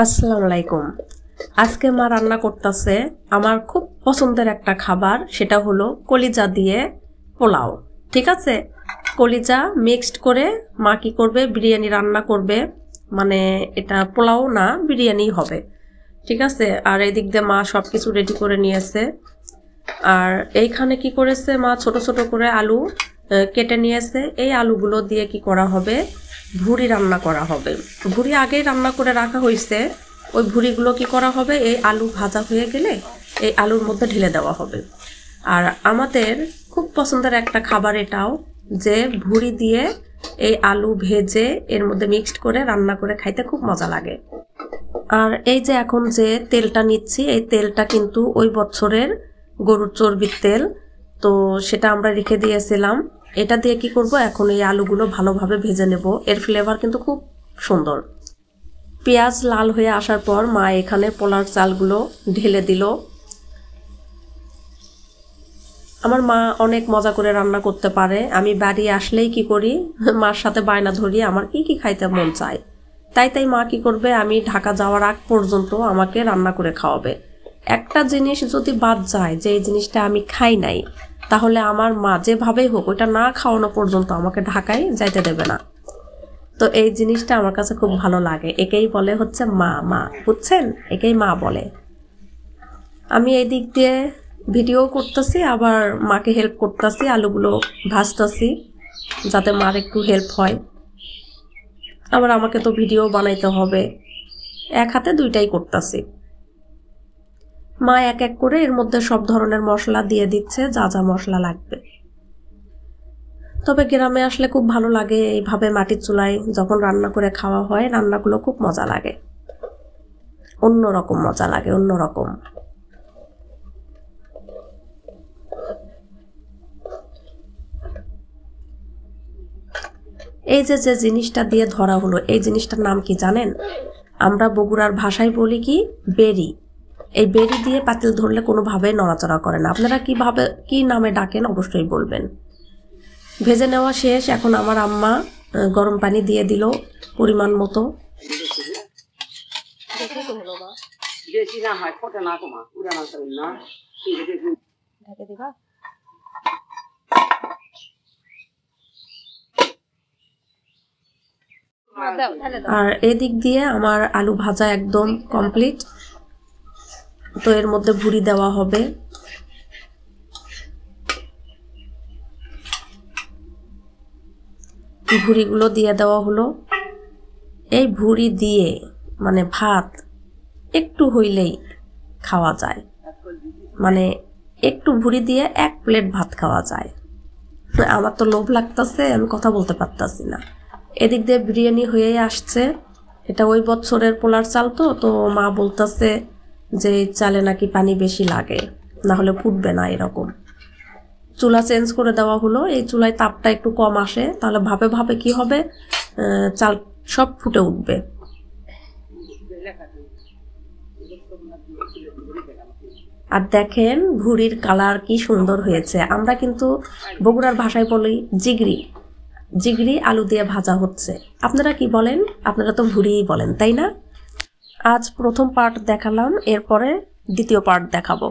আসসালামু আলাইকুম। আজকে মা রান্না করতেছে আমার খুব পছন্দের একটা খাবার, সেটা হলো কলিজা দিয়ে পোলাও। ঠিক আছে, কলিজা মিক্সড করে মা কি করবে, বিরিয়ানি রান্না করবে। মানে এটা পোলাও না, বিরিয়ানি হবে। ঠিক আছে, আর এই দিক দিয়ে মা সব কিছু রেডি করে নিয়েছে। আর এইখানে কি করেছে মা, ছোট ছোট করে আলু কেটে নিয়েছে। এই আলুগুলো দিয়ে কি করা হবে, ভুড়ি রান্না করা হবে। ভুড়ি আগেই রান্না করে রাখা হয়েছে। ওই ভুড়িগুলো কি করা হবে, এই আলু ভাজা হয়ে গেলে এই আলুর মধ্যে ঢেলে দেওয়া হবে। আর আমাদের খুব পছন্দের একটা খাবার এটাও, যে ভুড়ি দিয়ে এই আলু ভেজে এর মধ্যে মিক্সড করে রান্না করে খাইতে খুব মজা লাগে। আর এই যে এখন যে তেলটা নিচ্ছি, এই তেলটা কিন্তু ওই বছরের গরুর চর্বির তেল, তো সেটা আমরা রেখে দিয়েছিলাম। এটা দিয়ে কি করব, এখন এই আলুগুলো ভালোভাবে ভেজে নেব। এর ফ্লেভার কিন্তু খুব সুন্দর। পেঁয়াজ লাল হয়ে আসার পর মা এখানে পোলার চালগুলো ঢেলে দিল। আমার মা অনেক মজা করে রান্না করতে পারে। আমি বাড়ি আসলেই কি করি, মার সাথে বায়না ধরি আমার কি কি খাইতে মন চায়। তাই মা কি করবে, আমি ঢাকা যাওয়ার আগ পর্যন্ত আমাকে রান্না করে খাওয়াবে। একটা জিনিস যদি বাদ যায়, যে এই জিনিসটা আমি খাই নাই, তাহলে আমার মা যেভাবেই হোক ওইটা না খাওয়ানো পর্যন্ত আমাকে ঢাকায় যাইতে দেবে না। তো এই জিনিসটা আমার কাছে খুব ভালো লাগে। একেই বলে হচ্ছে মা, মা বুঝছেন, একেই মা বলে। আমি এই দিক দিয়ে ভিডিও করতেছি, আবার মাকে হেল্প করতেছি, আলুগুলো ভাজতেছি যাতে মার একটু হেল্প হয়। আবার আমাকে তো ভিডিও বানাইতে হবে, এক হাতে দুইটাই করতেছি। মা এক এক করে এর মধ্যে সব ধরনের মশলা দিয়ে দিচ্ছে, যা যা মশলা লাগবে। তবে গ্রামে আসলে খুব ভালো লাগে এইভাবে মাটির চুলায় যখন রান্না করে খাওয়া হয়, রান্নাগুলো খুব মজা লাগে, অন্যরকম মজা লাগে, অন্যরকম। এই যে যে জিনিসটা দিয়ে ধরা হলো, এই জিনিসটার নাম কি জানেন? আমরা বগুড়ার ভাষায় বলি কি, বেরি। এই বেরি দিয়ে পাতিল ধরলে কোনোভাবে নড়াচড়া করে না। আপনারা কিভাবে কি নামে ডাকেন অবশ্যই বলবেন। ভেজে নেওয়া শেষ। এখন আমার আম্মা গরম পানি দিয়ে দিল পরিমাণ মতো। আর এদিক দিয়ে আমার আলু ভাজা একদম কমপ্লিট। তো এর মধ্যে ভুড়ি দেওয়া হবে। ভুড়িগুলো দিয়ে দেওয়া হলো। এই ভুড়ি দিয়ে মানে ভাত একটু হইলেই খাওয়া যায়, মানে একটু ভুড়ি দিয়ে 1 প্লেট ভাত খাওয়া যায়। আমার তো লোভ লাগতেছে, আমি কথা বলতে পারতাছি না। এদিক দিয়ে বিরিয়ানি হয়ে আসছে। এটা ওই বছরের পোলার চাল, তো মা বলতেছে যে চালে নাকি পানি বেশি লাগে, না হলে ফুটবে না। এরকম চুলা চেঞ্জ করে দেওয়া হলো। এই চুলায় তাপটা একটু কম আসে, তাহলে ভাবে ভাবে কি হবে, চাল সব ফুটে উঠবে। আর দেখেন ভুড়ির কালার কি সুন্দর হয়েছে। আমরা কিন্তু বগুড়ার ভাষায় বলি জিগরি। জিগরি আলু দিয়ে ভাজা হচ্ছে। আপনারা কি বলেন? আপনারা তো ভুড়িই বলেন, তাই না? আজ প্রথম পার্ট দেখালাম, এরপরে দ্বিতীয় পার্ট দেখাবো।